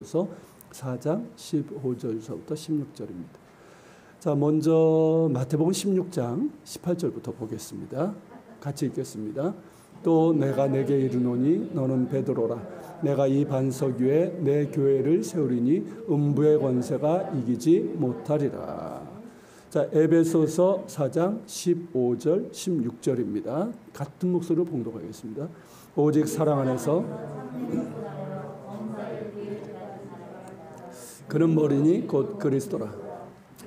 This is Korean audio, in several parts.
그래서 4장 15절서부터 16절입니다. 자, 먼저 마태복음 16장 18절부터 보겠습니다. 같이 읽겠습니다. 또 내가 내게 이르노니 너는 베드로라. 내가 이 반석 위에 내 교회를 세우리니 음부의 권세가 이기지 못하리라. 자, 에베소서 4장 15절 16절입니다. 같은 목소리로 봉독하겠습니다. 오직 사랑 안에서 그는 머리니 곧 그리스도라.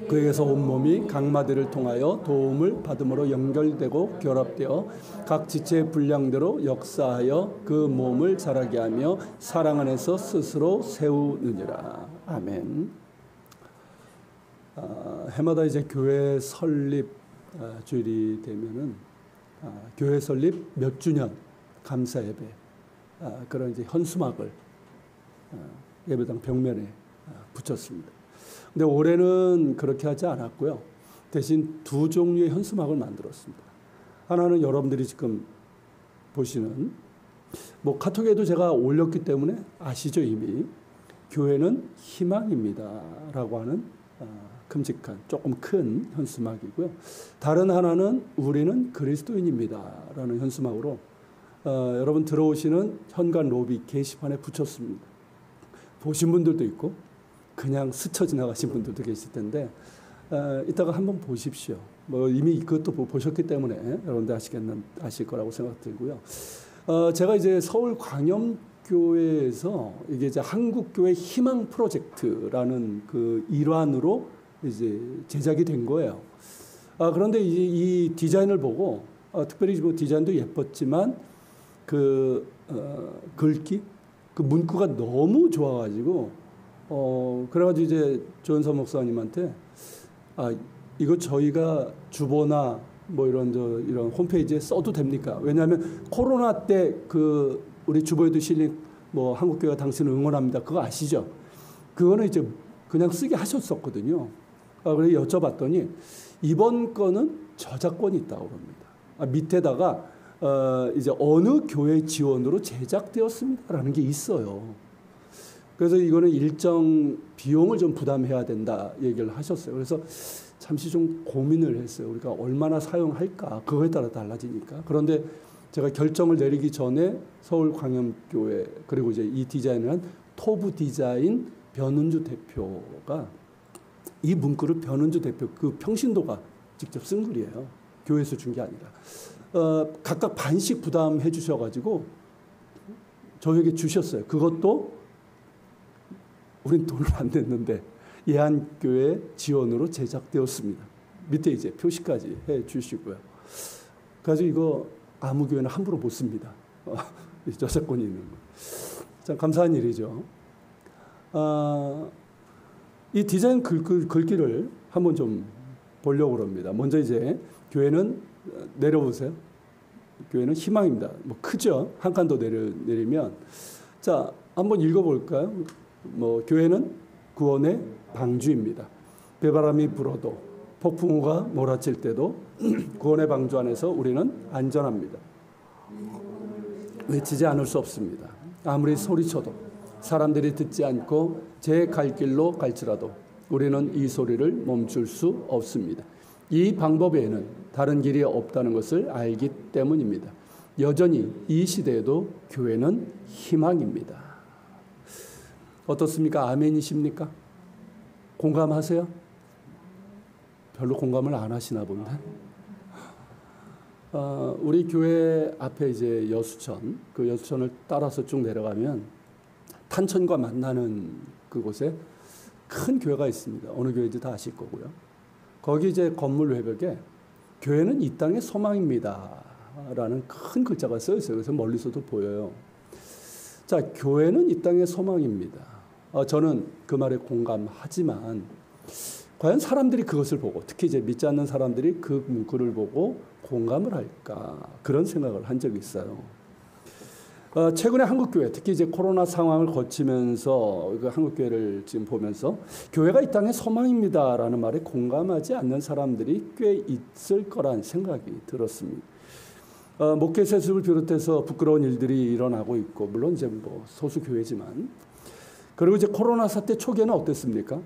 그에게서 온몸이 각마디를 통하여 도움을 받음으로 연결되고 결합되어 각 지체의 분량대로 역사하여 그 몸을 자라게 하며 사랑 안에서 스스로 세우느니라. 아멘. 해마다 이제 교회 설립 주일이 되면은 교회 설립 몇 주년 감사 예배 그런 이제 현수막을 예배당 벽면에 붙였습니다. 근데 올해는 그렇게 하지 않았고요. 대신 두 종류의 현수막을 만들었습니다. 하나는 여러분들이 지금 보시는 카톡에도 제가 올렸기 때문에 아시죠 이미. 교회는 희망입니다 라고 하는 큼직한 조금 큰 현수막이고요. 다른 하나는 우리는 그리스도인입니다 라는 현수막으로 여러분 들어오시는 현관 로비 게시판에 붙였습니다. 보신 분들도 있고 그냥 스쳐 지나가신 분들도 계실 텐데 이따가 한번 보십시오. 이미 그것도 보셨기 때문에 여러분들 아실 거라고 생각들고요. 제가 이제 서울 광염교회에서 이게 이제 한국교회 희망 프로젝트라는 그 일환으로 이제 제작이 된 거예요. 그런데 이 디자인을 보고 특별히 디자인도 예뻤지만 그 글귀, 그 문구가 너무 좋아가지고 그래가지고 이제 조은서 목사님한테 이거 저희가 주보나 이런 홈페이지에 써도 됩니까? 왜냐하면 코로나 때 그 우리 주보에도 실린 한국교회가 당신을 응원합니다. 그거 아시죠? 그거는 이제 그냥 쓰게 하셨었거든요. 그래서 여쭤봤더니 이번 거는 저작권이 있다고 합니다. 밑에다가 이제 어느 교회 지원으로 제작되었습니다라는 게 있어요. 그래서 이거는 일정 비용을 좀 부담해야 된다 얘기를 하셨어요. 그래서 잠시 좀 고민을 했어요. 우리가 얼마나 사용할까? 그거에 따라 달라지니까. 그런데 제가 결정을 내리기 전에 서울광염교회 그리고 이제 이 디자인을 한 토부 디자인 변은주 대표가 이 문구를 변은주 대표 그 평신도가 직접 쓴 글이에요. 교회에서 준 게 아니라. 각각 반씩 부담해 주셔가지고 저에게 주셨어요. 그것도 우린 돈을 안 냈는데 예한교회 지원으로 제작되었습니다. 밑에 이제 표시까지 해 주시고요. 그래서 이거 아무 교회는 함부로 못 씁니다. 저작권이 있는 거. 참 감사한 일이죠. 이 디자인 글귀를 한번 좀 보려고 합니다. 먼저 이제 교회는 내려보세요. 교회는 희망입니다. 크죠? 한 칸 더 내리면 자 한번 읽어볼까요? 교회는 구원의 방주입니다. 배바람이 불어도 폭풍우가 몰아칠 때도 구원의 방주 안에서 우리는 안전합니다. 외치지 않을 수 없습니다. 아무리 소리쳐도 사람들이 듣지 않고 제 갈 길로 갈지라도 우리는 이 소리를 멈출 수 없습니다. 이 방법 외에는 다른 길이 없다는 것을 알기 때문입니다. 여전히 이 시대에도 교회는 희망입니다. 어떻습니까? 아멘이십니까? 공감하세요? 별로 공감을 안 하시나 본데. 우리 교회 앞에 이제 여수천, 그 여수천을 따라서 쭉 내려가면 탄천과 만나는 그곳에 큰 교회가 있습니다. 어느 교회인지 다 아실 거고요. 거기 이제 건물 외벽에 교회는 이 땅의 소망입니다 라는 큰 글자가 써 있어요. 그래서 멀리서도 보여요. 자, 교회는 이 땅의 소망입니다. 저는 그 말에 공감하지만 과연 사람들이 그것을 보고 특히 이제 믿지 않는 사람들이 그 문구를 보고 공감을 할까 그런 생각을 한 적이 있어요. 최근에 한국교회 특히 이제 코로나 상황을 거치면서 한국교회를 지금 보면서 교회가 이 땅의 소망입니다라는 말에 공감하지 않는 사람들이 꽤 있을 거란 생각이 들었습니다. 목회 세습을 비롯해서 부끄러운 일들이 일어나고 있고 물론 이제 소수 교회지만 그리고 이제 코로나 사태 초기에는 어땠습니까?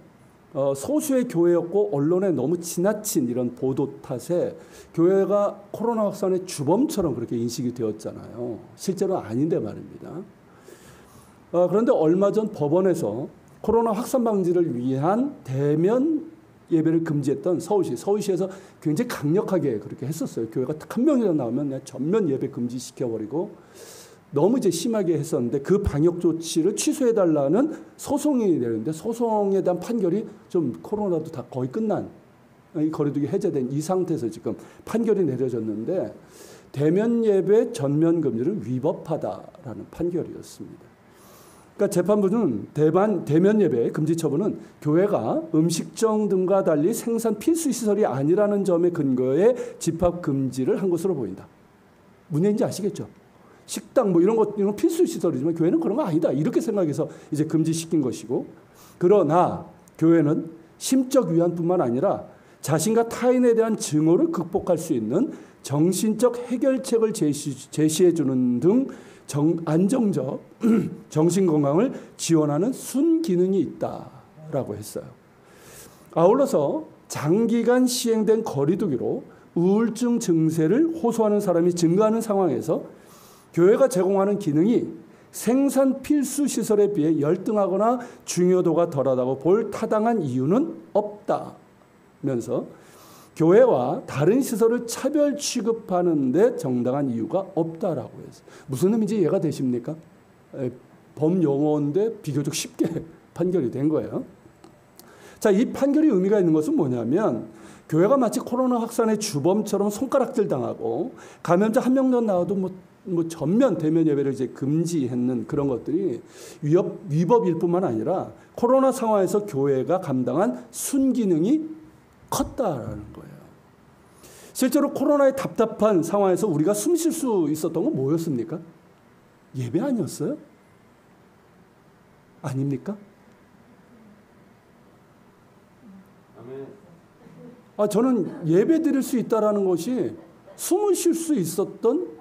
소수의 교회였고 언론에 너무 지나친 이런 보도 탓에 교회가 코로나 확산의 주범처럼 그렇게 인식이 되었잖아요. 실제로 아닌데 말입니다. 그런데 얼마 전 법원에서 코로나 확산 방지를 위한 대면 예배를 금지했던 서울시에서 굉장히 강력하게 그렇게 했었어요. 교회가 딱 한 명이라도 나오면 그냥 전면 예배 금지시켜버리고 너무 이제 심하게 했었는데 그 방역 조치를 취소해달라는 소송이 내렸는데 소송에 대한 판결이 좀 코로나도 다 거의 끝난 이 거리두기 해제된 이 상태에서 지금 판결이 내려졌는데 대면 예배 전면 금지를 위법하다라는 판결이었습니다. 그러니까 재판부는 대면 예배 금지 처분은 교회가 음식점 등과 달리 생산 필수 시설이 아니라는 점에 근거해 집합 금지를 한 것으로 보인다. 문제인지 아시겠죠? 식당 뭐 이런 건 필수 시설이지만 교회는 그런 거 아니다. 이렇게 생각해서 이제 금지시킨 것이고, 그러나 교회는 심적 위안뿐만 아니라 자신과 타인에 대한 증오를 극복할 수 있는 정신적 해결책을 제시해 주는 등 안정적 정신 건강을 지원하는 순기능이 있다라고 했어요. 아울러서 장기간 시행된 거리두기로 우울증 증세를 호소하는 사람이 증가하는 상황에서 교회가 제공하는 기능이 생산 필수 시설에 비해 열등하거나 중요도가 덜하다고 볼 타당한 이유는 없다면서 교회와 다른 시설을 차별 취급하는 데 정당한 이유가 없다라고 했어요. 무슨 의미인지 이해가 되십니까? 법용어인데 비교적 쉽게 판결이 된 거예요. 자, 이 판결이 의미가 있는 것은 뭐냐면 교회가 마치 코로나 확산의 주범처럼 손가락질 당하고 감염자 한 명도 나와도 뭐 전면 대면 예배를 이제 금지했는 그런 것들이 위법일 뿐만 아니라 코로나 상황에서 교회가 감당한 순기능이 컸다라는 거예요. 실제로 코로나의 답답한 상황에서 우리가 숨 쉴 수 있었던 건 뭐였습니까? 예배 아니었어요? 아닙니까? 저는 예배 드릴 수 있다라는 것이 숨을 쉴 수 있었던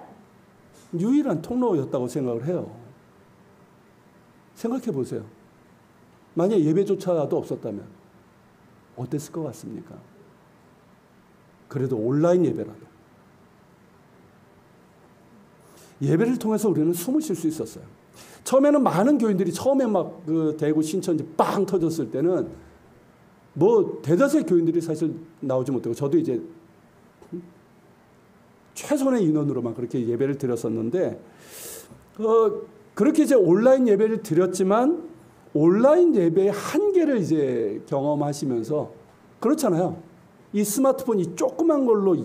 유일한 통로였다고 생각을 해요. 생각해 보세요. 만약 예배조차도 없었다면 어땠을 것 같습니까? 그래도 온라인 예배라도. 예배를 통해서 우리는 숨을 쉴 수 있었어요. 처음에는 많은 교인들이 처음에 막 그 대구 신천 빵 터졌을 때는 뭐 대다수의 교인들이 사실 나오지 못하고 저도 이제 최선의 인원으로만 그렇게 예배를 드렸었는데 그렇게 이제 온라인 예배를 드렸지만 온라인 예배의 한계를 이제 경험하시면서 그렇잖아요. 이 스마트폰 이 조그만 걸로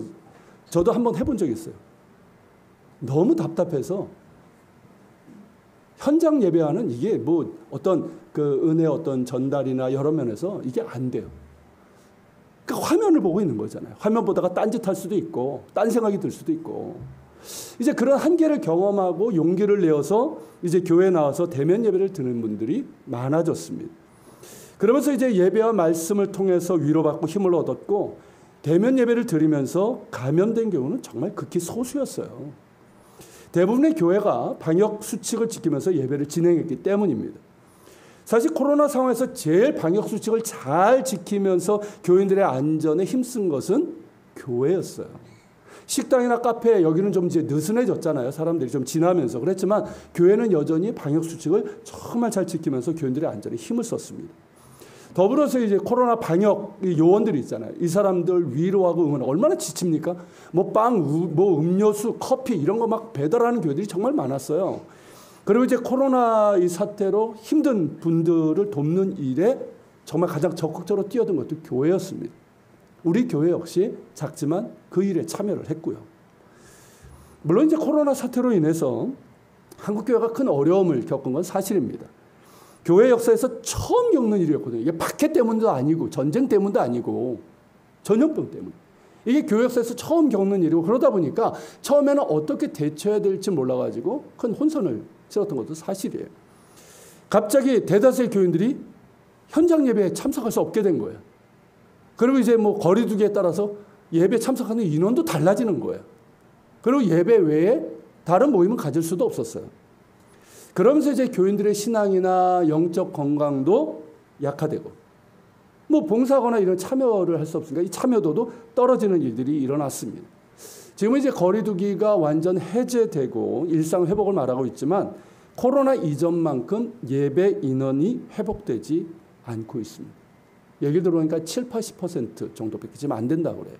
저도 한번 해본 적이 있어요. 너무 답답해서 현장 예배하는 이게 뭐 어떤 그 은혜 어떤 전달이나 여러 면에서 이게 안 돼요. 그러니까 화면을 보고 있는 거잖아요. 화면 보다가 딴짓할 수도 있고 딴 생각이 들 수도 있고 이제 그런 한계를 경험하고 용기를 내어서 이제 교회에 나와서 대면 예배를 드는 분들이 많아졌습니다. 그러면서 이제 예배와 말씀을 통해서 위로받고 힘을 얻었고 대면 예배를 드리면서 감염된 경우는 정말 극히 소수였어요. 대부분의 교회가 방역 수칙을 지키면서 예배를 진행했기 때문입니다. 사실 코로나 상황에서 제일 방역 수칙을 잘 지키면서 교인들의 안전에 힘쓴 것은 교회였어요. 식당이나 카페 여기는 좀 이제 느슨해졌잖아요. 사람들이 좀 지나면서. 그랬지만 교회는 여전히 방역 수칙을 정말 잘 지키면서 교인들의 안전에 힘을 썼습니다. 더불어서 이제 코로나 방역 요원들이 있잖아요. 이 사람들 위로하고 응원하고 얼마나 지칩니까? 뭐 빵, 뭐 음료수, 커피 이런 거 막 배달하는 교회들이 정말 많았어요. 그리고 이제 코로나 이 사태로 힘든 분들을 돕는 일에 정말 가장 적극적으로 뛰어든 것도 교회였습니다. 우리 교회 역시 작지만 그 일에 참여를 했고요. 물론 이제 코로나 사태로 인해서 한국 교회가 큰 어려움을 겪은 건 사실입니다. 교회 역사에서 처음 겪는 일이었거든요. 이게 박해 때문도 아니고 전쟁 때문도 아니고 전염병 때문. 이게 교회 역사에서 처음 겪는 일이고 그러다 보니까 처음에는 어떻게 대처해야 될지 몰라가지고 큰 혼선을 치렀던 것도 사실이에요. 갑자기 대다수의 교인들이 현장 예배에 참석할 수 없게 된 거예요. 그리고 이제 뭐 거리두기에 따라서 예배 참석하는 인원도 달라지는 거예요. 그리고 예배 외에 다른 모임을 가질 수도 없었어요. 그러면서 이제 교인들의 신앙이나 영적 건강도 약화되고, 뭐 봉사하거나 이런 참여를 할 수 없으니까 이 참여도도 떨어지는 일들이 일어났습니다. 지금 이제 거리두기가 완전 해제되고 일상 회복을 말하고 있지만 코로나 이전만큼 예배 인원이 회복되지 않고 있습니다. 얘기 들어보니까 7, 80% 정도밖에 지금 안 된다고 그래요.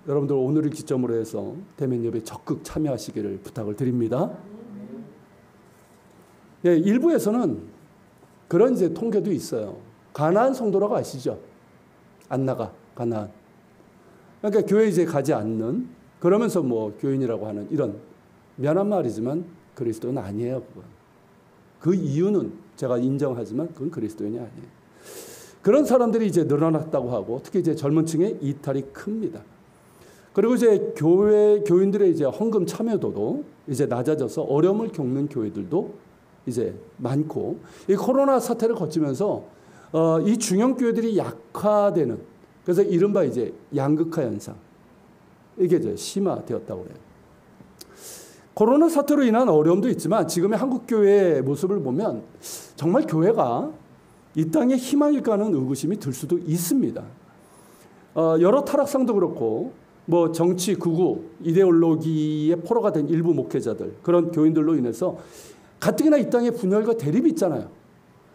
여러분들 오늘을 기점으로 해서 대면 예배에 적극 참여하시기를 부탁을 드립니다. 네, 일부에서는 그런 이제 통계도 있어요. 가나안 성도라고 아시죠? 안 나가, 가나안. 그러니까 교회 이제 가지 않는, 그러면서 뭐 교인이라고 하는 이런, 미안한 말이지만 그리스도는 아니에요, 그건. 그 이유는 제가 인정하지만 그건 그리스도인이 아니에요. 그런 사람들이 이제 늘어났다고 하고, 특히 이제 젊은 층의 이탈이 큽니다. 그리고 이제 교인들의 이제 헌금 참여도도 이제 낮아져서 어려움을 겪는 교회들도 이제 많고, 이 코로나 사태를 거치면서 이 중형 교회들이 약화되는, 그래서 이른바 이제 양극화 현상, 이게 이제 심화되었다고 해요. 코로나 사태로 인한 어려움도 있지만 지금의 한국 교회의 모습을 보면 정말 교회가 이 땅에 희망일까 하는 의구심이 들 수도 있습니다. 여러 타락상도 그렇고, 뭐 정치, 극우, 이데올로기의 포로가 된 일부 목회자들, 그런 교인들로 인해서 가뜩이나 이 땅에 분열과 대립이 있잖아요.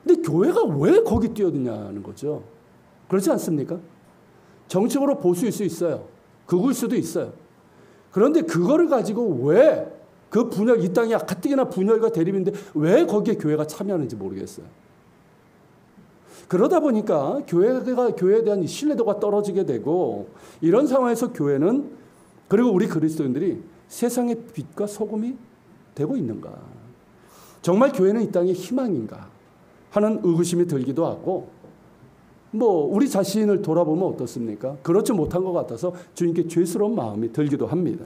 근데 교회가 왜 거기 뛰어드냐는 거죠. 그렇지 않습니까? 정치적으로 보수일 수 있어요. 극우일 수도 있어요. 그런데 그거를 가지고 왜 그 분열, 이 땅이 가뜩이나 분열과 대립인데 왜 거기에 교회가 참여하는지 모르겠어요. 그러다 보니까 교회에 대한 신뢰도가 떨어지게 되고, 이런 상황에서 교회는, 그리고 우리 그리스도인들이 세상의 빛과 소금이 되고 있는가? 정말 교회는 이 땅의 희망인가? 하는 의구심이 들기도 하고, 뭐 우리 자신을 돌아보면 어떻습니까? 그렇지 못한 것 같아서 주님께 죄스러운 마음이 들기도 합니다.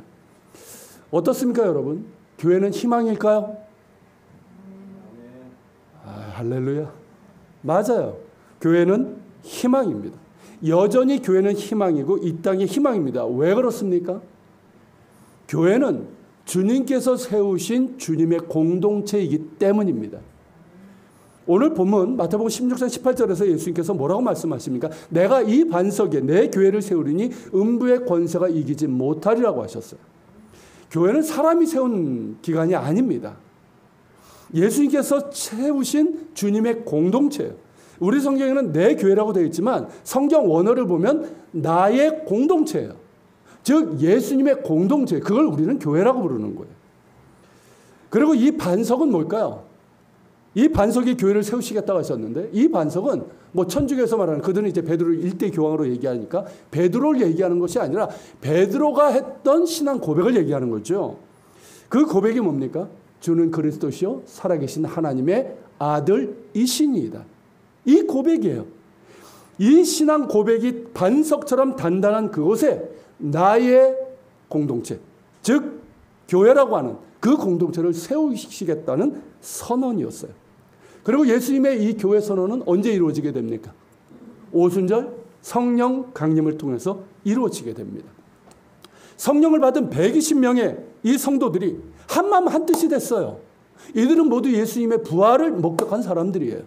어떻습니까, 여러분? 교회는 희망일까요? 할렐루야. 맞아요. 교회는 희망입니다. 여전히 교회는 희망이고 이 땅의 희망입니다. 왜 그렇습니까? 교회는 주님께서 세우신 주님의 공동체이기 때문입니다. 오늘 본문 마태복음 16장 18절에서 예수님께서 뭐라고 말씀하십니까? 내가 이 반석에 내 교회를 세우리니 음부의 권세가 이기지 못하리라고 하셨어요. 교회는 사람이 세운 기관이 아닙니다. 예수님께서 세우신 주님의 공동체예요. 우리 성경에는 내 교회라고 되어 있지만 성경 원어를 보면 나의 공동체예요. 즉 예수님의 공동체, 그걸 우리는 교회라고 부르는 거예요. 그리고 이 반석은 뭘까요? 이 반석이 교회를 세우시겠다고 하셨는데, 이 반석은 뭐 천주교에서 말하는, 그들은 이제 베드로를 일대 교황으로 얘기하니까 베드로를 얘기하는 것이 아니라 베드로가 했던 신앙 고백을 얘기하는 거죠. 그 고백이 뭡니까? 주는 그리스도시요 살아계신 하나님의 아들이시니이다. 이 고백이에요. 이 신앙 고백이 반석처럼 단단한 그곳에 나의 공동체, 즉 교회라고 하는 그 공동체를 세우시겠다는 선언이었어요. 그리고 예수님의 이 교회 선언은 언제 이루어지게 됩니까? 오순절 성령 강림을 통해서 이루어지게 됩니다. 성령을 받은 120명의 이 성도들이 한마음 한뜻이 됐어요. 이들은 모두 예수님의 부활을 목격한 사람들이에요.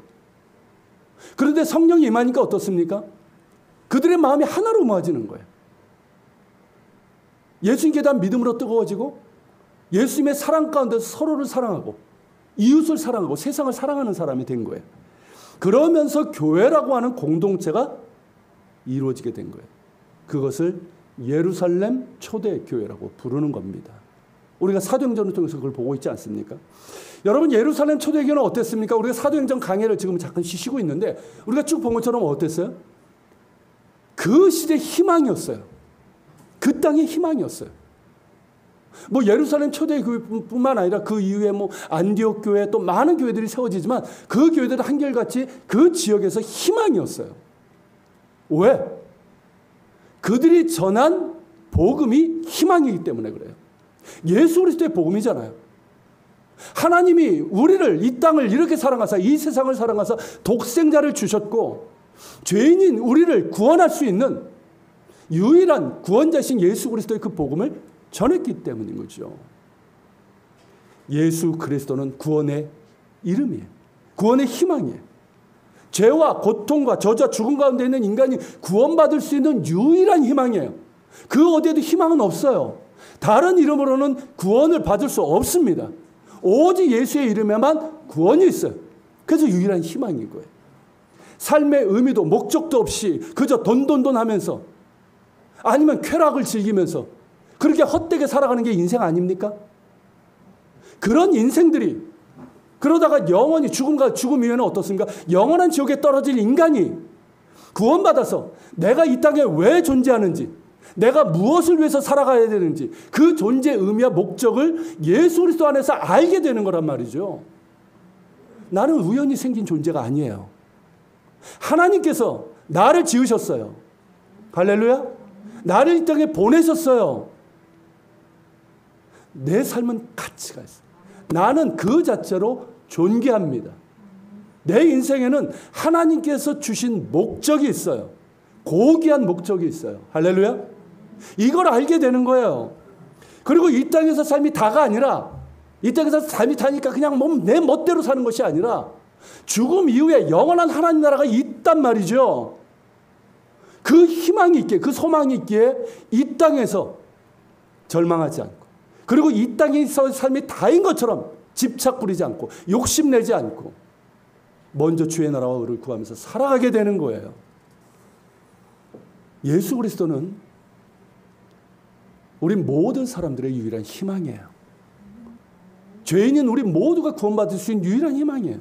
그런데 성령이 임하니까 어떻습니까? 그들의 마음이 하나로 모아지는 거예요. 예수님께 대한 믿음으로 뜨거워지고, 예수님의 사랑 가운데서 서로를 사랑하고 이웃을 사랑하고 세상을 사랑하는 사람이 된 거예요. 그러면서 교회라고 하는 공동체가 이루어지게 된 거예요. 그것을 예루살렘 초대교회라고 부르는 겁니다. 우리가 사도행전을 통해서 그걸 보고 있지 않습니까? 여러분, 예루살렘 초대교회는 어땠습니까? 우리가 사도행전 강해를 지금 잠깐 쉬시고 있는데 우리가 쭉 본 것처럼 어땠어요? 그 시대의 희망이었어요. 그 땅의 희망이었어요. 뭐 예루살렘 초대교회뿐만 아니라 그 이후에 뭐 안디옥 교회, 또 많은 교회들이 세워지지만 그 교회들은 한결같이 그 지역에서 희망이었어요. 왜? 그들이 전한 복음이 희망이기 때문에 그래요. 예수 그리스도의 복음이잖아요. 하나님이 우리를, 이 땅을 이렇게 사랑하사, 이 세상을 사랑하사 독생자를 주셨고 죄인인 우리를 구원할 수 있는 유일한 구원자신 예수 그리스도의 그 복음을 전했기 때문인 거죠. 예수 그리스도는 구원의 이름이에요. 구원의 희망이에요. 죄와 고통과 저주와 죽음 가운데 있는 인간이 구원받을 수 있는 유일한 희망이에요. 그 어디에도 희망은 없어요. 다른 이름으로는 구원을 받을 수 없습니다. 오직 예수의 이름에만 구원이 있어요. 그래서 유일한 희망인 거예요. 삶의 의미도 목적도 없이 그저 돈돈돈 하면서 아니면 쾌락을 즐기면서 그렇게 헛되게 살아가는 게 인생 아닙니까? 그런 인생들이 그러다가 영원히 죽음 이후에는 어떻습니까? 영원한 지옥에 떨어질 인간이 구원받아서 내가 이 땅에 왜 존재하는지, 내가 무엇을 위해서 살아가야 되는지 그 존재의 의미와 목적을 예수 그리스도 안에서 알게 되는 거란 말이죠. 나는 우연히 생긴 존재가 아니에요. 하나님께서 나를 지으셨어요. 할렐루야. 나를 이 땅에 보내셨어요. 내 삶은 가치가 있어요. 나는 그 자체로 존귀합니다. 내 인생에는 하나님께서 주신 목적이 있어요. 고귀한 목적이 있어요. 할렐루야. 이걸 알게 되는 거예요. 그리고 이 땅에서 삶이 다가 아니라 이 땅에서 삶이 다니까 그냥 내 멋대로 사는 것이 아니라 죽음 이후에 영원한 하나님 나라가 있단 말이죠. 그 희망이 있기에, 그 소망이 있기에 이 땅에서 절망하지 않고, 그리고 이 땅에서 삶이 다인 것처럼 집착 부리지 않고 욕심내지 않고 먼저 주의 나라와 의를 구하면서 살아가게 되는 거예요. 예수 그리스도는 우리 모든 사람들의 유일한 희망이에요. 죄인인 우리 모두가 구원받을 수 있는 유일한 희망이에요.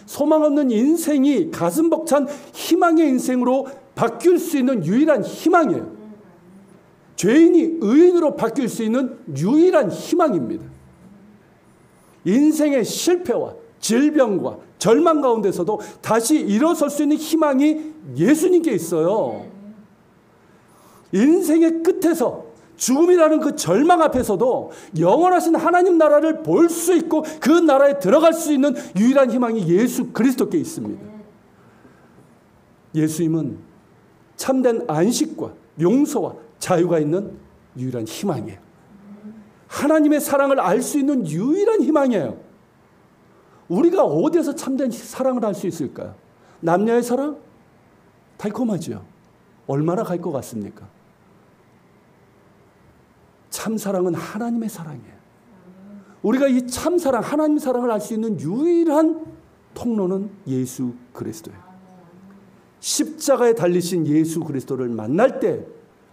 소망 없는 인생이 가슴 벅찬 희망의 인생으로 바뀔 수 있는 유일한 희망이에요. 죄인이 의인으로 바뀔 수 있는 유일한 희망입니다. 인생의 실패와 질병과 절망 가운데서도 다시 일어설 수 있는 희망이 예수님께 있어요. 인생의 끝에서 죽음이라는 그 절망 앞에서도 영원하신 하나님 나라를 볼 수 있고 그 나라에 들어갈 수 있는 유일한 희망이 예수 그리스도께 있습니다. 예수님은 참된 안식과 용서와 자유가 있는 유일한 희망이에요. 하나님의 사랑을 알 수 있는 유일한 희망이에요. 우리가 어디에서 참된 사랑을 알 수 있을까요? 남녀의 사랑? 달콤하죠. 얼마나 갈 것 같습니까? 참사랑은 하나님의 사랑이에요. 우리가 이 참사랑, 하나님의 사랑을 알 수 있는 유일한 통로는 예수 그리스도예요. 십자가에 달리신 예수 그리스도를 만날 때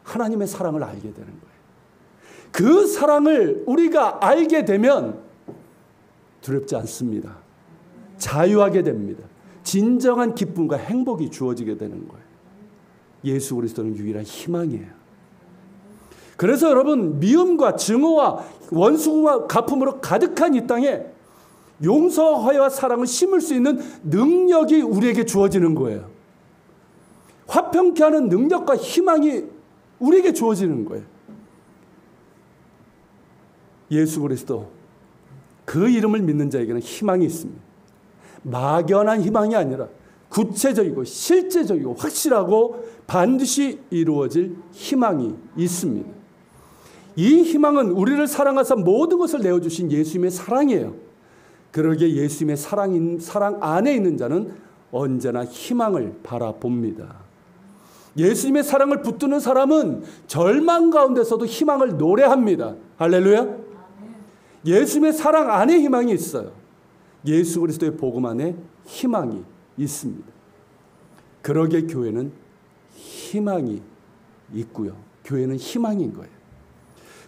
하나님의 사랑을 알게 되는 거예요. 그 사랑을 우리가 알게 되면 두렵지 않습니다. 자유하게 됩니다. 진정한 기쁨과 행복이 주어지게 되는 거예요. 예수 그리스도는 유일한 희망이에요. 그래서 여러분, 미움과 증오와 원수와 가품으로 가득한 이 땅에 용서와 사랑을 심을 수 있는 능력이 우리에게 주어지는 거예요. 화평케 하는 능력과 희망이 우리에게 주어지는 거예요. 예수 그리스도, 그 이름을 믿는 자에게는 희망이 있습니다. 막연한 희망이 아니라 구체적이고 실제적이고 확실하고 반드시 이루어질 희망이 있습니다. 이 희망은 우리를 사랑하사 모든 것을 내어주신 예수님의 사랑이에요. 그러기에 예수님의 사랑 안에 있는 자는 언제나 희망을 바라봅니다. 예수님의 사랑을 붙드는 사람은 절망 가운데서도 희망을 노래합니다. 할렐루야. 예수님의 사랑 안에 희망이 있어요. 예수 그리스도의 복음 안에 희망이 있습니다. 그러기에 교회는 희망이 있고요. 교회는 희망인 거예요.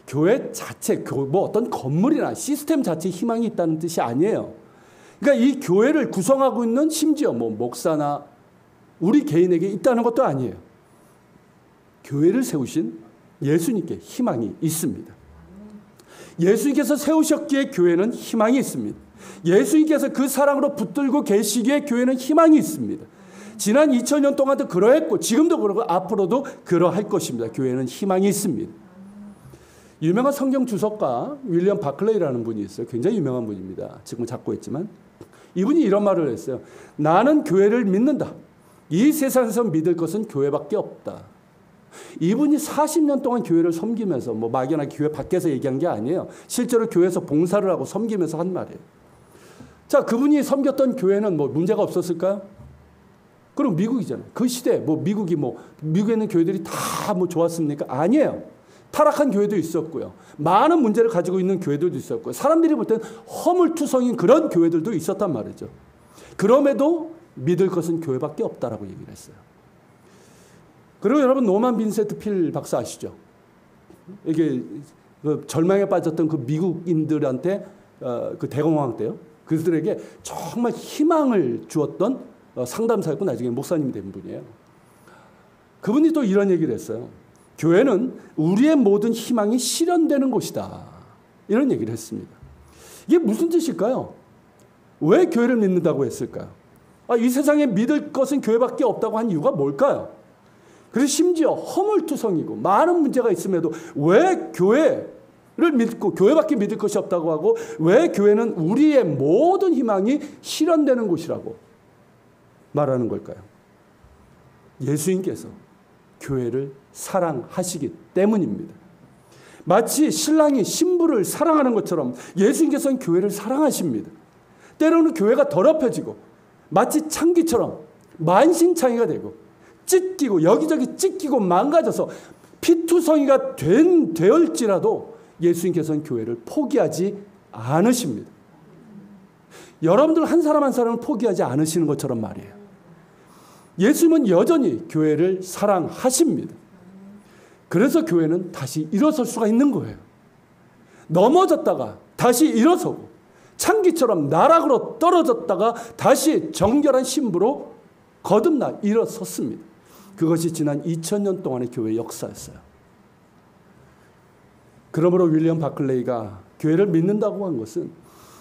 교회 자체, 뭐 어떤 건물이나 시스템 자체에 희망이 있다는 뜻이 아니에요. 그러니까 이 교회를 구성하고 있는 심지어 뭐 목사나 우리 개인에게 있다는 것도 아니에요. 교회를 세우신 예수님께 희망이 있습니다. 예수님께서 세우셨기에 교회는 희망이 있습니다. 예수님께서 그 사랑으로 붙들고 계시기에 교회는 희망이 있습니다. 지난 2000년 동안도 그러했고 지금도 그러고 앞으로도 그러할 것입니다. 교회는 희망이 있습니다. 유명한 성경 주석가 윌리엄 바클레이라는 분이 있어요. 굉장히 유명한 분입니다. 지금은 작고 있지만 이분이 이런 말을 했어요. 나는 교회를 믿는다. 이 세상에서 믿을 것은 교회밖에 없다. 이분이 40년 동안 교회를 섬기면서 뭐 막연하게 교회 밖에서 얘기한 게 아니에요. 실제로 교회에서 봉사를 하고 섬기면서 한 말이에요. 자, 그분이 섬겼던 교회는 뭐 문제가 없었을까요? 그럼 미국이잖아요. 그 시대 뭐 미국에 있는 교회들이 다 뭐 좋았습니까? 아니에요. 타락한 교회도 있었고요. 많은 문제를 가지고 있는 교회들도 있었고요. 사람들이 볼 때는 허물투성인 그런 교회들도 있었단 말이죠. 그럼에도 믿을 것은 교회밖에 없다라고 얘기를 했어요. 그리고 여러분 노만 빈센트 필 박사 아시죠? 이게 그 절망에 빠졌던 그 미국인들한테 그 대공황 때요. 그들에게 정말 희망을 주었던 상담사였고 나중에 목사님이 된 분이에요. 그분이 또 이런 얘기를 했어요. 교회는 우리의 모든 희망이 실현되는 곳이다. 이런 얘기를 했습니다. 이게 무슨 뜻일까요? 왜 교회를 믿는다고 했을까요? 이 세상에 믿을 것은 교회밖에 없다고 한 이유가 뭘까요? 그래서 심지어 허물투성이고 많은 문제가 있음에도 왜 교회를 믿고 교회밖에 믿을 것이 없다고 하고 왜 교회는 우리의 모든 희망이 실현되는 곳이라고 말하는 걸까요? 예수님께서 교회를 사랑하시기 때문입니다. 마치 신랑이 신부를 사랑하는 것처럼 예수님께서는 교회를 사랑하십니다. 때로는 교회가 더럽혀지고 마치 창기처럼 만신창이가 되고 찢기고 여기저기 찢기고 망가져서 피투성이가 되었지라도 예수님께서는 교회를 포기하지 않으십니다. 여러분들 한 사람 한 사람을 포기하지 않으시는 것처럼 말이에요. 예수님은 여전히 교회를 사랑하십니다. 그래서 교회는 다시 일어설 수가 있는 거예요. 넘어졌다가 다시 일어서고 창기처럼 나락으로 떨어졌다가 다시 정결한 신부로 거듭나 일어섰습니다. 그것이 지난 2000년 동안의 교회 역사였어요. 그러므로 윌리엄 바클레이가 교회를 믿는다고 한 것은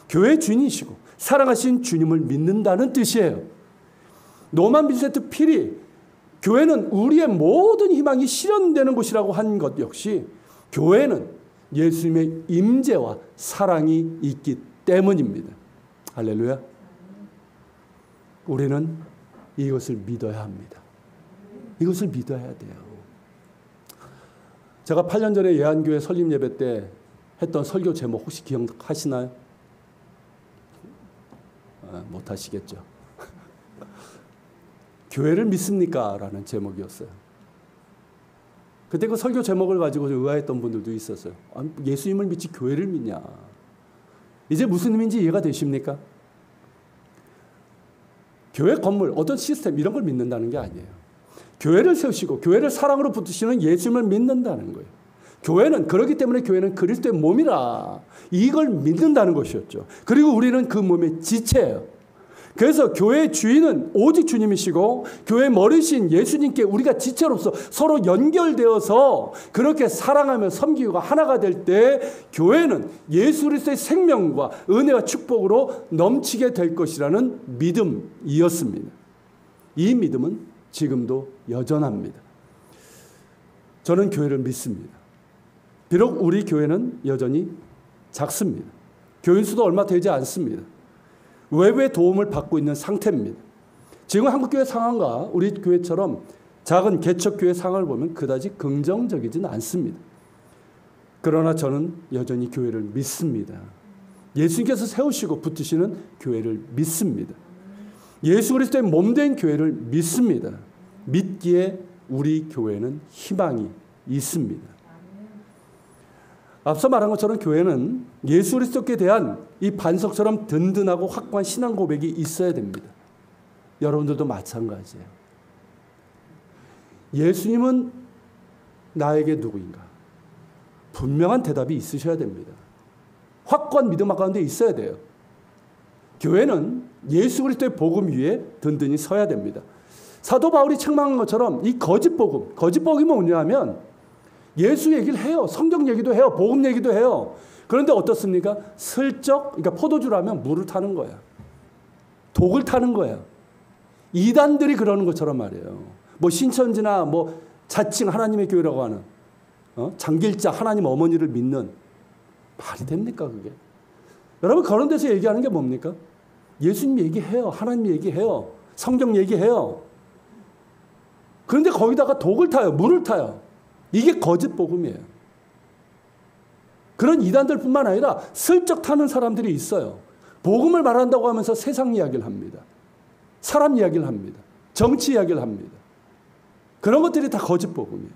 교회의 주인이시고 사랑하신 주님을 믿는다는 뜻이에요. 노만 빈센트 필이 교회는 우리의 모든 희망이 실현되는 곳이라고 한 것 역시 교회는 예수님의 임재와 사랑이 있기 때문입니다. 할렐루야. 우리는 이것을 믿어야 합니다. 이것을 믿어야 돼요. 제가 8년 전에 예한교회 설립 예배 때 했던 설교 제목 혹시 기억하시나요? 못하시겠죠. 교회를 믿습니까? 라는 제목이었어요. 그때 그 설교 제목을 가지고 의아했던 분들도 있었어요. 예수님을 믿지 교회를 믿냐? 이제 무슨 의미인지 이해가 되십니까? 교회 건물, 어떤 시스템 이런 걸 믿는다는 게 아니에요. 교회를 세우시고 교회를 사랑으로 붙드시는 예수님을 믿는다는 거예요. 교회는 그렇기 때문에 교회는 그리스도의 몸이라 이걸 믿는다는 것이었죠. 그리고 우리는 그 몸의 지체예요. 그래서 교회의 주인은 오직 주님이시고 교회의 머리신 예수님께 우리가 지체로서 서로 연결되어서 그렇게 사랑하며 섬기고 하나가 될 때 교회는 예수 그리스도의 생명과 은혜와 축복으로 넘치게 될 것이라는 믿음이었습니다. 이 믿음은 지금도 여전합니다. 저는 교회를 믿습니다. 비록 우리 교회는 여전히 작습니다. 교인 수도 얼마 되지 않습니다. 외부의 도움을 받고 있는 상태입니다. 지금 한국교회 상황과 우리 교회처럼 작은 개척교회 상황을 보면 그다지 긍정적이지는 않습니다. 그러나 저는 여전히 교회를 믿습니다. 예수님께서 세우시고 붙드시는 교회를 믿습니다. 예수 그리스도의 몸된 교회를 믿습니다. 믿기에 우리 교회는 희망이 있습니다. 앞서 말한 것처럼 교회는 예수 그리스도께 대한 이 반석처럼 든든하고 확고한 신앙 고백이 있어야 됩니다. 여러분들도 마찬가지예요. 예수님은 나에게 누구인가? 분명한 대답이 있으셔야 됩니다. 확고한 믿음 가운데 있어야 돼요. 교회는 예수 그리스도의 복음 위에 든든히 서야 됩니다. 사도 바울이 책망한 것처럼 이 거짓 복음이 뭐냐면 예수 얘기를 해요. 성경 얘기도 해요. 복음 얘기도 해요. 그런데 어떻습니까? 슬쩍, 그러니까 포도주라면 물을 타는 거야. 독을 타는 거야. 이단들이 그러는 것처럼 말이에요. 뭐 신천지나 뭐 자칭 하나님의 교회라고 하는 장길자 하나님 어머니를 믿는 말이 됩니까 그게? 여러분 그런 데서 얘기하는 게 뭡니까? 예수님 얘기해요. 하나님 얘기해요. 성경 얘기해요. 그런데 거기다가 독을 타요. 물을 타요. 이게 거짓 복음이에요. 그런 이단들뿐만 아니라 슬쩍 타는 사람들이 있어요. 복음을 말한다고 하면서 세상 이야기를 합니다. 사람 이야기를 합니다. 정치 이야기를 합니다. 그런 것들이 다 거짓 복음이에요.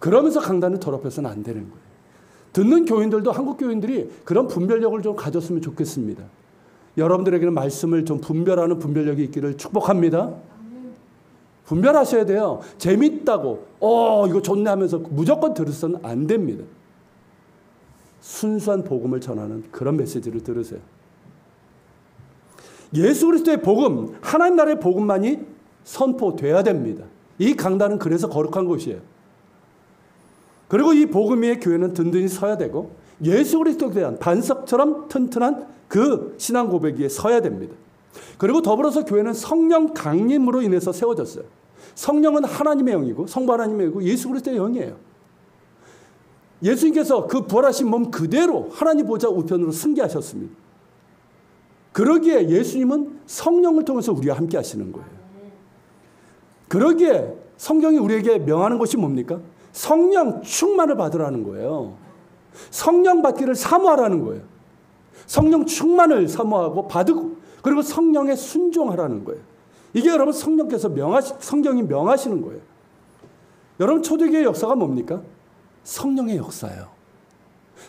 그러면서 강단을 더럽혀서는 안 되는 거예요. 듣는 교인들도 한국 교인들이 그런 분별력을 좀 가졌으면 좋겠습니다. 여러분들에게는 말씀을 좀 분별하는 분별력이 있기를 축복합니다. 분별하셔야 돼요. 재밌다고 이거 좋네 하면서 무조건 들으서는 안 됩니다. 순수한 복음을 전하는 그런 메시지를 들으세요. 예수 그리스도의 복음, 하나님 나라의 복음만이 선포돼야 됩니다. 이 강단은 그래서 거룩한 곳이에요. 그리고 이 복음 위에 교회는 든든히 서야 되고 예수 그리스도에 대한 반석처럼 튼튼한 그 신앙 고백 위에 서야 됩니다. 그리고 더불어서 교회는 성령 강림으로 인해서 세워졌어요. 성령은 하나님의 영이고 성부 하나님의 영이고 예수 그리스도의 영이에요. 예수님께서 그 부활하신 몸 그대로 하나님 보좌 우편으로 승계하셨습니다. 그러기에 예수님은 성령을 통해서 우리와 함께 하시는 거예요. 그러기에 성경이 우리에게 명하는 것이 뭡니까? 성령 충만을 받으라는 거예요. 성령 받기를 사모하라는 거예요. 성령 충만을 사모하고 받고 그리고 성령에 순종하라는 거예요. 이게 여러분 성경이 명하시는 거예요. 여러분 초대교회 역사가 뭡니까? 성령의 역사예요.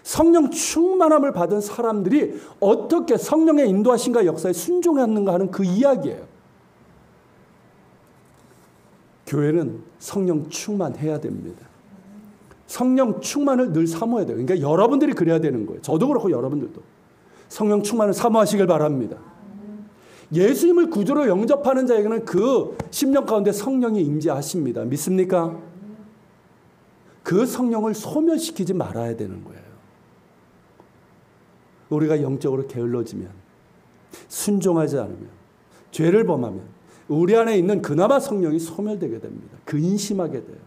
성령 충만함을 받은 사람들이 어떻게 성령의 인도하심과 역사에 순종했는가 하는 그 이야기예요. 교회는 성령 충만해야 됩니다. 성령 충만을 늘 사모해야 돼요. 그러니까 여러분들이 그래야 되는 거예요. 저도 그렇고 여러분들도. 성령 충만을 사모하시길 바랍니다. 예수님을 구주로 영접하는 자에게는 그 심령 가운데 성령이 임재하십니다. 믿습니까? 그 성령을 소멸시키지 말아야 되는 거예요. 우리가 영적으로 게을러지면, 순종하지 않으면, 죄를 범하면 우리 안에 있는 그나마 성령이 소멸되게 됩니다. 근심하게 돼요.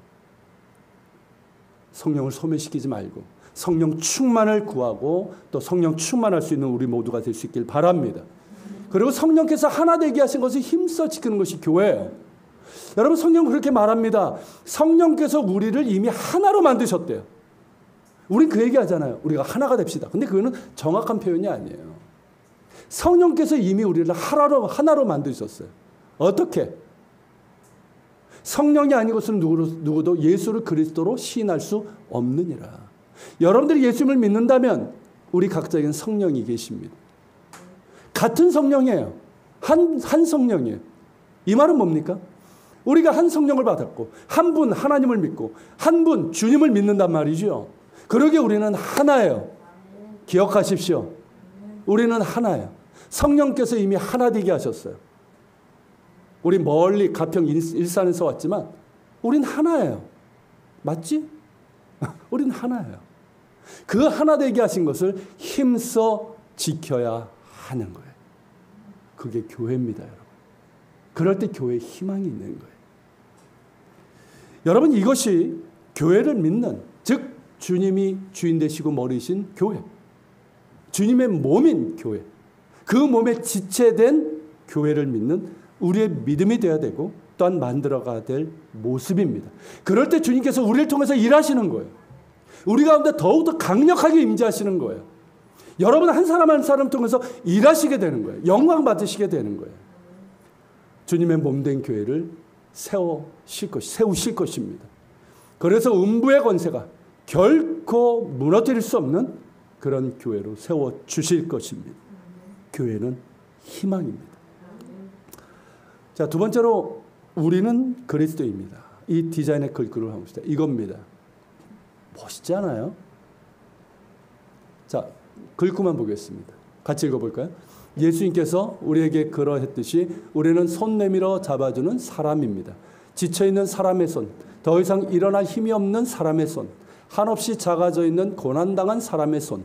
성령을 소멸시키지 말고 성령 충만을 구하고 또 성령 충만할 수 있는 우리 모두가 될 수 있길 바랍니다. 그리고 성령께서 하나 되게 하신 것을 힘써 지키는 것이 교회예요. 여러분 성경은 그렇게 말합니다. 성령께서 우리를 이미 하나로 만드셨대요. 우린 그 얘기 하잖아요. 우리가 하나가 됩시다. 근데 그거는 정확한 표현이 아니에요. 성령께서 이미 우리를 하나로 만드셨어요. 어떻게? 성령이 아니고서는 누구도 예수를 그리스도로 시인할 수 없느니라. 여러분들이 예수님을 믿는다면 우리 각자에게는 성령이 계십니다. 같은 성령이에요. 한 성령이에요. 이 말은 뭡니까? 우리가 한 성령을 받았고 한 분 하나님을 믿고 한 분 주님을 믿는단 말이죠. 그러기에 우리는 하나예요. 기억하십시오. 우리는 하나예요. 성령께서 이미 하나 되게 하셨어요. 우리 멀리 가평 일산에서 왔지만 우린 하나예요. 맞지? 우린 하나예요. 그 하나 되게 하신 것을 힘써 지켜야 하는 거예요. 그게 교회입니다, 여러분. 그럴 때 교회에 희망이 있는 거예요. 여러분 이것이 교회를 믿는, 즉 주님이 주인 되시고 머리신 교회, 주님의 몸인 교회, 그 몸에 지체된 교회를 믿는 우리의 믿음이 되어야 되고 또한 만들어가야 될 모습입니다. 그럴 때 주님께서 우리를 통해서 일하시는 거예요. 우리 가운데 더욱더 강력하게 임재하시는 거예요. 여러분 한 사람 한 사람 통해서 일하시게 되는 거예요. 영광 받으시게 되는 거예요. 주님의 몸된 교회를 세우실 것입니다. 그래서 음부의 권세가 결코 무너뜨릴 수 없는 그런 교회로 세워주실 것입니다. 교회는 희망입니다. 자, 두 번째로 우리는 그리스도입니다. 이 디자인의 글귀를 합시다. 이겁니다. 멋있지 않아요? 자, 글귀만 보겠습니다. 같이 읽어볼까요? 예수님께서 우리에게 그러했듯이 우리는 손 내밀어 잡아주는 사람입니다. 지쳐있는 사람의 손, 더 이상 일어날 힘이 없는 사람의 손, 한없이 작아져 있는 고난당한 사람의 손,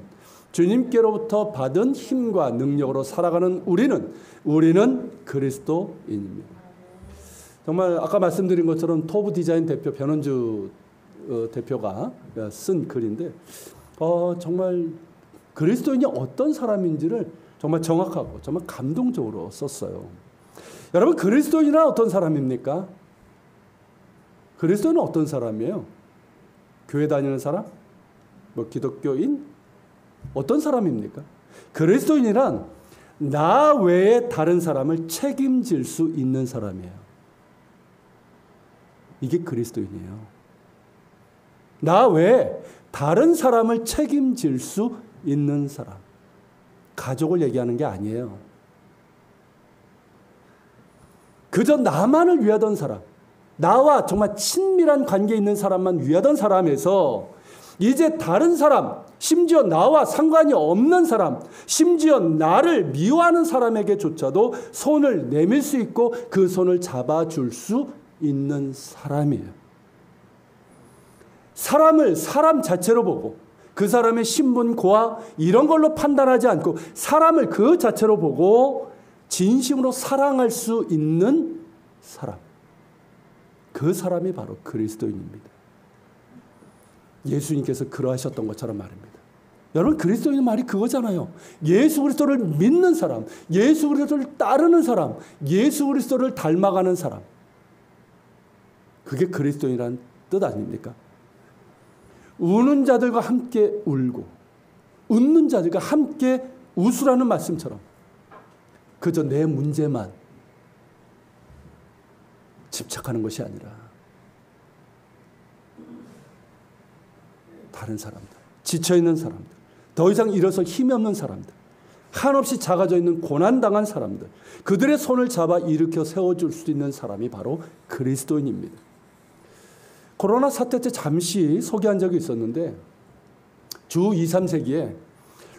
주님께로부터 받은 힘과 능력으로 살아가는 우리는 그리스도인입니다. 정말 아까 말씀드린 것처럼 토브 디자인 대표 변원주 대표가 쓴 글인데 정말 그리스도인이 어떤 사람인지를 정말 정확하고 정말 감동적으로 썼어요. 여러분 그리스도인이란 어떤 사람입니까? 그리스도인은 어떤 사람이에요? 교회 다니는 사람? 뭐 기독교인? 어떤 사람입니까? 그리스도인이란 나 외에 다른 사람을 책임질 수 있는 사람이에요. 이게 그리스도인이에요. 나 외에 다른 사람을 책임질 수 있는 사람. 가족을 얘기하는 게 아니에요. 그저 나만을 위하던 사람, 나와 정말 친밀한 관계에 있는 사람만 위하던 사람에서 이제 다른 사람, 심지어 나와 상관이 없는 사람, 심지어 나를 미워하는 사람에게조차도 손을 내밀 수 있고 그 손을 잡아줄 수 있는 사람이에요. 사람을 사람 자체로 보고 그 사람의 신분, 고하 이런 걸로 판단하지 않고 사람을 그 자체로 보고 진심으로 사랑할 수 있는 사람. 그 사람이 바로 그리스도인입니다. 예수님께서 그러하셨던 것처럼 말입니다. 여러분, 그리스도인의 말이 그거잖아요. 예수 그리스도를 믿는 사람, 예수 그리스도를 따르는 사람, 예수 그리스도를 닮아가는 사람. 그게 그리스도인이라는 뜻 아닙니까? 우는 자들과 함께 울고 웃는 자들과 함께 웃으라는 말씀처럼 그저 내 문제만 집착하는 것이 아니라 다른 사람들, 지쳐있는 사람들, 더 이상 일어서 힘이 없는 사람들, 한없이 작아져 있는 고난당한 사람들, 그들의 손을 잡아 일으켜 세워줄 수 있는 사람이 바로 그리스도인입니다. 코로나 사태 때 잠시 소개한 적이 있었는데 주 2, 3세기에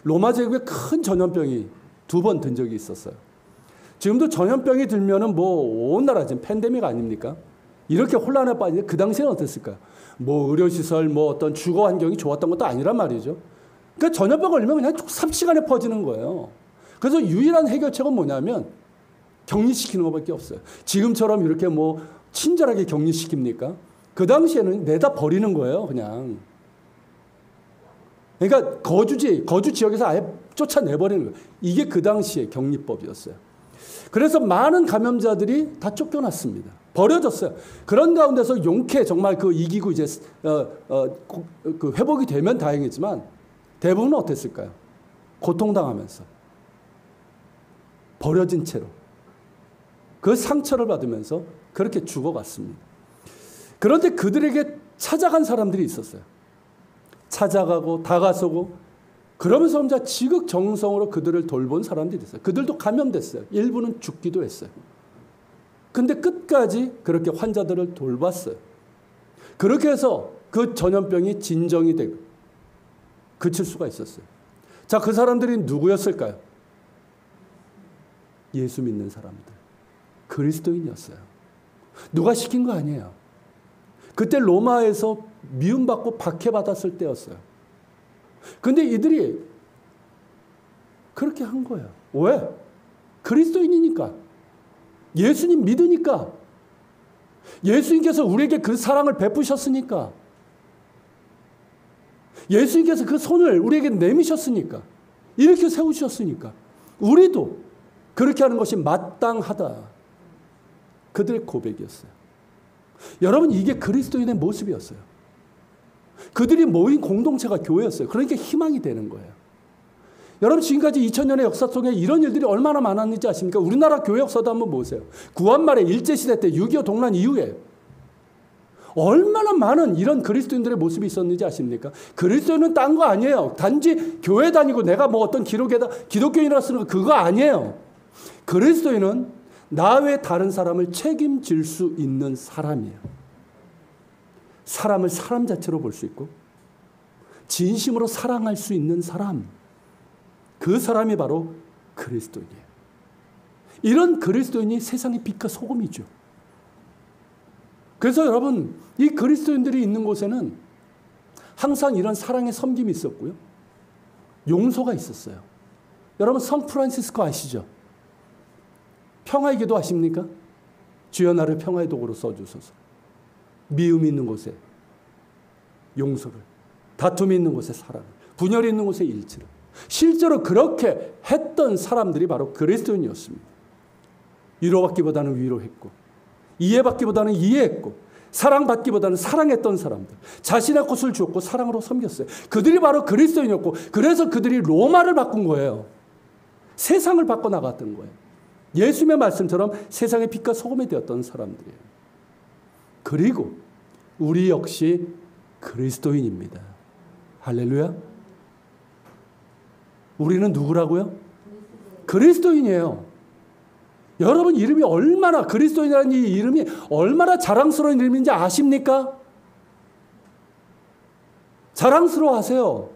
로마 제국에 큰 전염병이 2번 든 적이 있었어요. 지금도 전염병이 들면은 뭐 온 나라 지금 팬데믹 아닙니까? 이렇게 혼란에 빠지는데 그 당시에는 어땠을까요? 뭐 의료시설, 뭐 어떤 주거 환경이 좋았던 것도 아니란 말이죠. 그러니까 전염병 걸리면 그냥 삽시간에 퍼지는 거예요. 그래서 유일한 해결책은 뭐냐면 격리시키는 것밖에 없어요. 지금처럼 이렇게 뭐 친절하게 격리시킵니까? 그 당시에는 내다 버리는 거예요, 그냥. 그러니까 거주 지역에서 아예 쫓아내버리는 거예요. 이게 그 당시의 격리법이었어요. 그래서 많은 감염자들이 다 쫓겨났습니다. 버려졌어요. 그런 가운데서 용케 정말 그 이기고 이제 그 회복이 되면 다행이지만 대부분은 어땠을까요? 고통당하면서 버려진 채로 그 상처를 받으면서 그렇게 죽어갔습니다. 그런데 그들에게 찾아간 사람들이 있었어요. 찾아가고 다가서고 그러면서 혼자 지극정성으로 그들을 돌본 사람들이 있어요. 그들도 감염됐어요. 일부는 죽기도 했어요. 근데 끝까지 그렇게 환자들을 돌봤어요. 그렇게 해서 그 전염병이 진정이 되고 그칠 수가 있었어요. 자, 그 사람들이 누구였을까요? 예수 믿는 사람들. 그리스도인이었어요. 누가 시킨 거 아니에요. 그때 로마에서 미움받고 박해받았을 때였어요. 근데 이들이 그렇게 한 거예요. 왜? 그리스도인이니까. 예수님 믿으니까. 예수님께서 우리에게 그 사랑을 베푸셨으니까. 예수님께서 그 손을 우리에게 내미셨으니까. 이렇게 세우셨으니까. 우리도 그렇게 하는 것이 마땅하다. 그들의 고백이었어요. 여러분, 이게 그리스도인의 모습이었어요. 그들이 모인 공동체가 교회였어요. 그러니까 희망이 되는 거예요. 여러분, 지금까지 2000년의 역사 속에 이런 일들이 얼마나 많았는지 아십니까? 우리나라 교회 역사도 한번 보세요. 구한말에 일제시대 때 6.25 동란 이후에 얼마나 많은 이런 그리스도인들의 모습이 있었는지 아십니까? 그리스도인은 딴 거 아니에요. 단지 교회 다니고 내가 뭐 어떤 기록에다 기독교인이라 쓰는 거 그거 아니에요. 그리스도인은 나 외 다른 사람을 책임질 수 있는 사람이에요. 사람을 사람 자체로 볼 수 있고 진심으로 사랑할 수 있는 사람. 그 사람이 바로 그리스도인이에요. 이런 그리스도인이 세상의 빛과 소금이죠. 그래서 여러분, 이 그리스도인들이 있는 곳에는 항상 이런 사랑의 섬김이 있었고요. 용서가 있었어요. 여러분, 성 프란시스코 아시죠? 평화의 기도 아십니까? 주여 나를 평화의 도구로 써주소서. 미움이 있는 곳에 용서를, 다툼이 있는 곳에 사랑을, 분열이 있는 곳에 일치를. 실제로 그렇게 했던 사람들이 바로 그리스도인이었습니다. 위로받기보다는 위로했고, 이해받기보다는 이해했고, 사랑받기보다는 사랑했던 사람들. 자신의 것을 주었고 사랑으로 섬겼어요. 그들이 바로 그리스도인이었고 그래서 그들이 로마를 바꾼 거예요. 세상을 바꿔나갔던 거예요. 예수님의 말씀처럼 세상의 빛과 소금이 되었던 사람들이에요. 그리고 우리 역시 그리스도인입니다. 할렐루야. 우리는 누구라고요? 그리스도인이에요. 여러분 이름이 얼마나 그리스도인이라는 이 이름이 얼마나 자랑스러운 이름인지 아십니까? 자랑스러워하세요.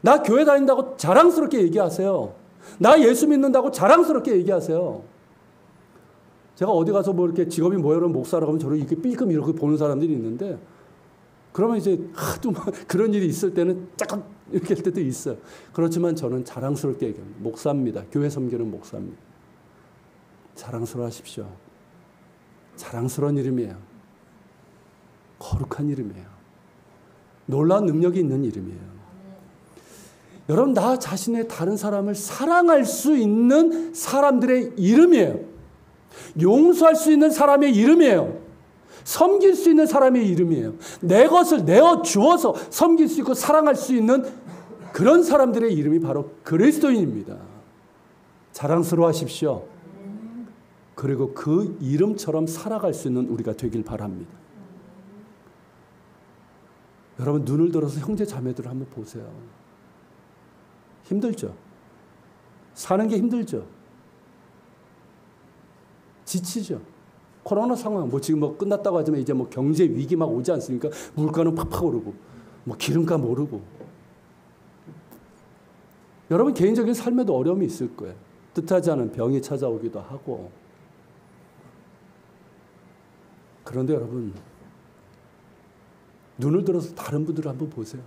나 교회 다닌다고 자랑스럽게 얘기하세요. 나 예수 믿는다고 자랑스럽게 얘기하세요. 제가 어디 가서 뭐 이렇게 직업이 뭐예요? 그러면 목사라고 하면 저를 이렇게 삐끔 이렇게 보는 사람들이 있는데 그러면 이제 하도 그런 일이 있을 때는 잠깐 이렇게 할 때도 있어요. 그렇지만 저는 자랑스럽게 얘기합니다. 목사입니다. 교회 섬기는 목사입니다. 자랑스러워하십시오. 자랑스러운 이름이에요. 거룩한 이름이에요. 놀라운 능력이 있는 이름이에요. 여러분 나 자신의 다른 사람을 사랑할 수 있는 사람들의 이름이에요. 용서할 수 있는 사람의 이름이에요. 섬길 수 있는 사람의 이름이에요. 내 것을 내어 주어서 섬길 수 있고 사랑할 수 있는 그런 사람들의 이름이 바로 그리스도인입니다. 자랑스러워하십시오. 그리고 그 이름처럼 살아갈 수 있는 우리가 되길 바랍니다. 여러분 눈을 들어서 형제 자매들을 한번 보세요. 힘들죠? 사는 게 힘들죠? 지치죠? 코로나 상황 뭐 지금 뭐 끝났다고 하지만 이제 뭐 경제 위기 막 오지 않습니까? 물가는 팍팍 오르고 뭐 기름값 오르고 여러분 개인적인 삶에도 어려움이 있을 거예요. 뜻하지 않은 병이 찾아오기도 하고 그런데 여러분 눈을 들어서 다른 분들을 한번 보세요.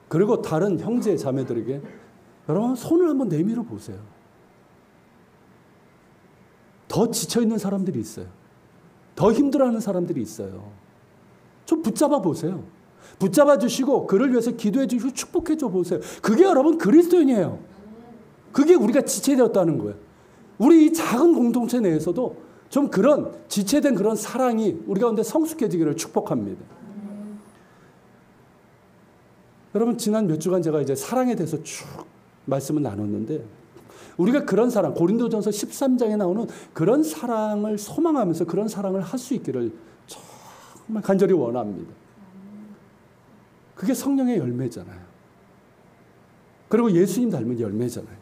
그리고 다른 형제 자매들에게 여러분 손을 한번 내밀어 보세요. 더 지쳐있는 사람들이 있어요. 더 힘들어하는 사람들이 있어요. 좀 붙잡아 보세요. 붙잡아 주시고 그를 위해서 기도해 주시고 축복해 줘 보세요. 그게 여러분 그리스도인이에요. 그게 우리가 지체되었다는 거예요. 우리 이 작은 공동체 내에서도 좀 그런 지체된 그런 사랑이 우리 가운데 성숙해지기를 축복합니다. 여러분 지난 몇 주간 제가 이제 사랑에 대해서 쭉 말씀을 나눴는데 우리가 그런 사랑 고린도전서 13장에 나오는 그런 사랑을 소망하면서 그런 사랑을 할 수 있기를 정말 간절히 원합니다. 그게 성령의 열매잖아요. 그리고 예수님 닮은 열매잖아요.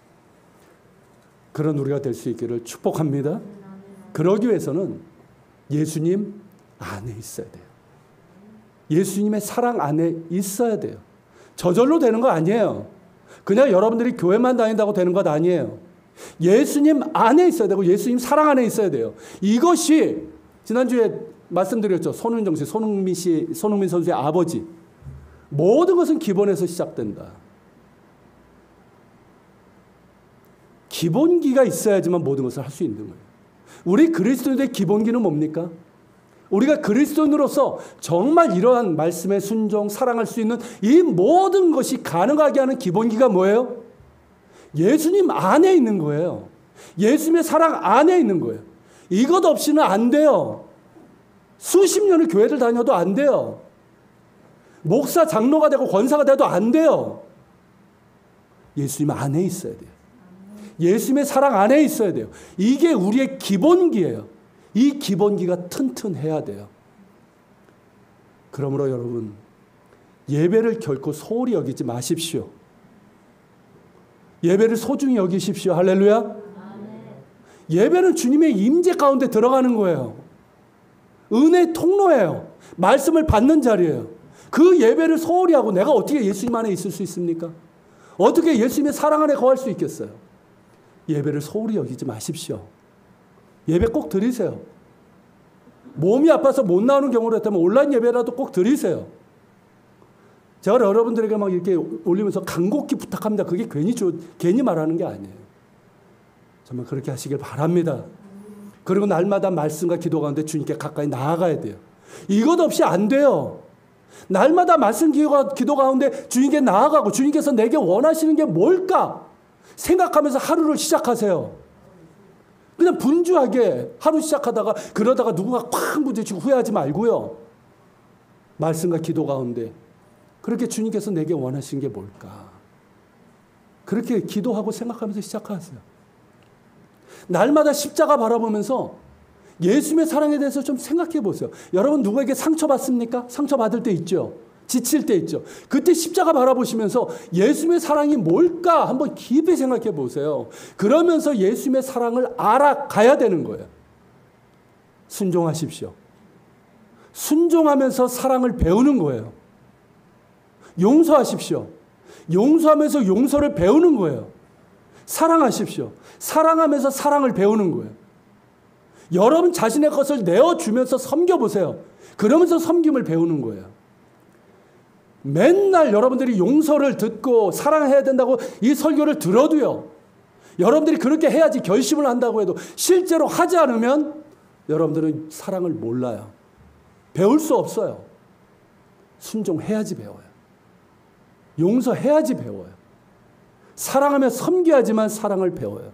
그런 우리가 될 수 있기를 축복합니다. 그러기 위해서는 예수님 안에 있어야 돼요. 예수님의 사랑 안에 있어야 돼요. 저절로 되는 거 아니에요. 그냥 여러분들이 교회만 다닌다고 되는 것 아니에요. 예수님 안에 있어야 되고 예수님 사랑 안에 있어야 돼요. 이것이 지난주에 말씀드렸죠. 손흥민 선수의 아버지. 모든 것은 기본에서 시작된다. 기본기가 있어야지만 모든 것을 할 수 있는 거예요. 우리 그리스도인의 기본기는 뭡니까? 우리가 그리스도인으로서 정말 이러한 말씀에 순종, 사랑할 수 있는 이 모든 것이 가능하게 하는 기본기가 뭐예요? 예수님 안에 있는 거예요. 예수님의 사랑 안에 있는 거예요. 이것 없이는 안 돼요. 수십 년을 교회를 다녀도 안 돼요. 목사, 장로가 되고 권사가 돼도 안 돼요. 예수님 안에 있어야 돼요. 예수님의 사랑 안에 있어야 돼요. 이게 우리의 기본기예요. 이 기본기가 튼튼해야 돼요. 그러므로 여러분 예배를 결코 소홀히 여기지 마십시오. 예배를 소중히 여기십시오. 할렐루야. 예배는 주님의 임재 가운데 들어가는 거예요. 은혜의 통로예요. 말씀을 받는 자리예요. 그 예배를 소홀히 하고 내가 어떻게 예수님 안에 있을 수 있습니까? 어떻게 예수님의 사랑 안에 거할 수 있겠어요? 예배를 소홀히 여기지 마십시오. 예배 꼭 드리세요. 몸이 아파서 못 나오는 경우로 했다면 온라인 예배라도 꼭 드리세요. 제가 여러분들에게 막 이렇게 올리면서 간곡히 부탁합니다. 그게 괜히 말하는 게 아니에요. 정말 그렇게 하시길 바랍니다. 그리고 날마다 말씀과 기도 가운데 주님께 가까이 나아가야 돼요. 이것 없이 안 돼요. 날마다 말씀 기도 가운데 주님께 나아가고 주님께서 내게 원하시는 게 뭘까 생각하면서 하루를 시작하세요. 그냥 분주하게 하루 시작하다가 그러다가 누군가 콱 부딪히고 후회하지 말고요. 말씀과 기도 가운데 그렇게 주님께서 내게 원하시는 게 뭘까? 그렇게 기도하고 생각하면서 시작하세요. 날마다 십자가 바라보면서 예수님의 사랑에 대해서 좀 생각해 보세요. 여러분 누구에게 상처받습니까? 상처받을 때 있죠. 지칠 때 있죠. 그때 십자가 바라보시면서 예수님의 사랑이 뭘까 한번 깊이 생각해 보세요. 그러면서 예수님의 사랑을 알아가야 되는 거예요. 순종하십시오. 순종하면서 사랑을 배우는 거예요. 용서하십시오. 용서하면서 용서를 배우는 거예요. 사랑하십시오. 사랑하면서 사랑을 배우는 거예요. 여러분 자신의 것을 내어주면서 섬겨보세요. 그러면서 섬김을 배우는 거예요. 맨날 여러분들이 용서를 듣고 사랑해야 된다고 이 설교를 들어도요. 여러분들이 그렇게 해야지 결심을 한다고 해도 실제로 하지 않으면 여러분들은 사랑을 몰라요. 배울 수 없어요. 순종해야지 배워요. 용서해야지 배워요. 사랑하며 섬겨야지만 사랑을 배워요.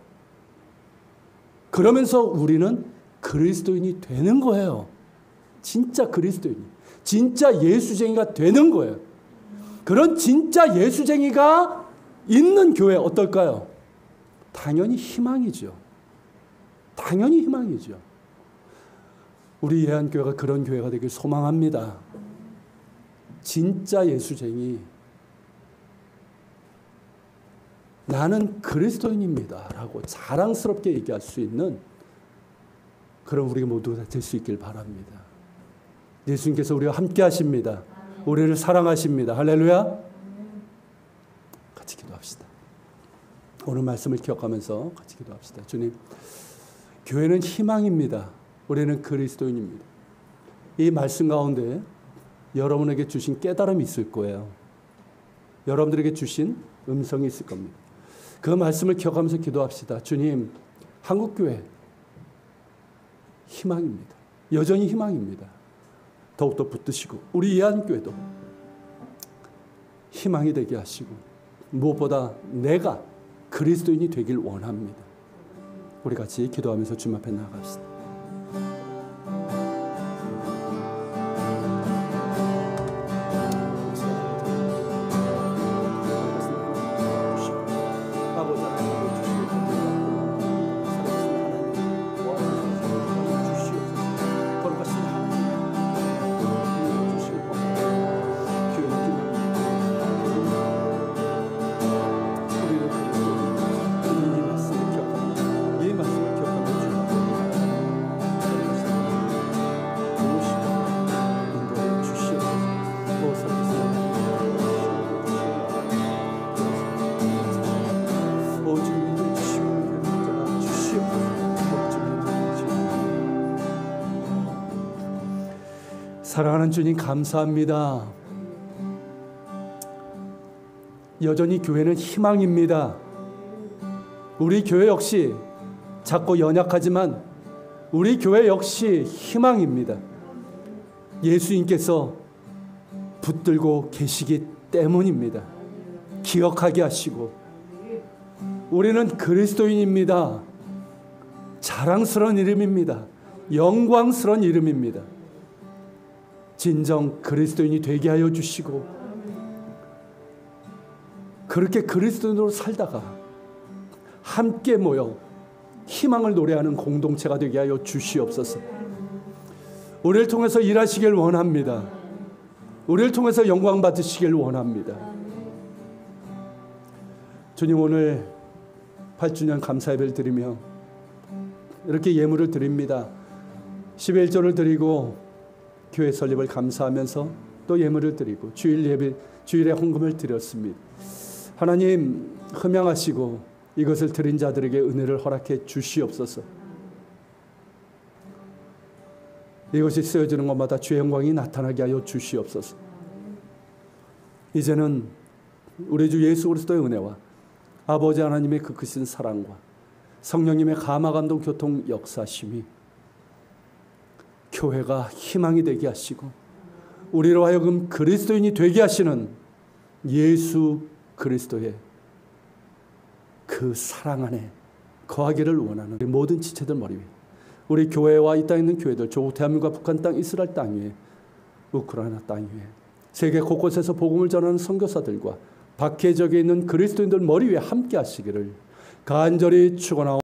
그러면서 우리는 그리스도인이 되는 거예요. 진짜 그리스도인이. 진짜 예수쟁이가 되는 거예요. 그런 진짜 예수쟁이가 있는 교회 어떨까요? 당연히 희망이죠. 당연히 희망이죠. 우리 예한교회가 그런 교회가 되길 소망합니다. 진짜 예수쟁이. 나는 그리스도인입니다 라고 자랑스럽게 얘기할 수 있는 그런 우리 모두가 될 수 있길 바랍니다. 예수님께서 우리와 함께 하십니다. 우리를 사랑하십니다. 할렐루야. 같이 기도합시다. 오늘 말씀을 기억하면서 같이 기도합시다. 주님, 교회는 희망입니다. 우리는 그리스도인입니다. 이 말씀 가운데 여러분에게 주신 깨달음이 있을 거예요. 여러분들에게 주신 음성이 있을 겁니다. 그 말씀을 기억하면서 기도합시다. 주님, 한국교회 희망입니다. 여전히 희망입니다. 더욱더 붙드시고 우리 예한교회도 희망이 되게 하시고 무엇보다 내가 그리스도인이 되길 원합니다. 우리 같이 기도하면서 주님 앞에 나아갑시다. 사랑하는 주님 감사합니다. 여전히 교회는 희망입니다. 우리 교회 역시 작고 연약하지만 우리 교회 역시 희망입니다. 예수님께서 붙들고 계시기 때문입니다. 기억하게 하시고 우리는 그리스도인입니다. 자랑스러운 이름입니다. 영광스러운 이름입니다. 진정 그리스도인이 되게 하여 주시고 그렇게 그리스도인으로 살다가 함께 모여 희망을 노래하는 공동체가 되게 하여 주시옵소서. 우리를 통해서 일하시길 원합니다. 우리를 통해서 영광 받으시길 원합니다. 주님, 오늘 8주년 감사 예배를 드리며 이렇게 예물을 드립니다. 11조를 드리고 교회 설립을 감사하면서 또 예물을 드리고 주일에 헌금을 드렸습니다. 하나님 흠양하시고 이것을 드린 자들에게 은혜를 허락해 주시옵소서. 이것이 쓰여지는 것마다 주의 영광이 나타나게 하여 주시옵소서. 이제는 우리 주 예수 그리스도의 은혜와 아버지 하나님의 그 크신 사랑과 성령님의 감화감동 교통 역사심이 교회가 희망이 되게 하시고 우리로 하여금 그리스도인이 되게 하시는 예수 그리스도의 그 사랑 안에 거하기를 원하는 우리 모든 지체들 머리 위에, 우리 교회와 이 땅에 있는 교회들, 조국 대한민국과 북한 땅, 이스라엘 땅 위에, 우크라이나 땅 위에, 세계 곳곳에서 복음을 전하는 선교사들과 박해적에 있는 그리스도인들 머리 위에 함께 하시기를 간절히 축원하옵나이다.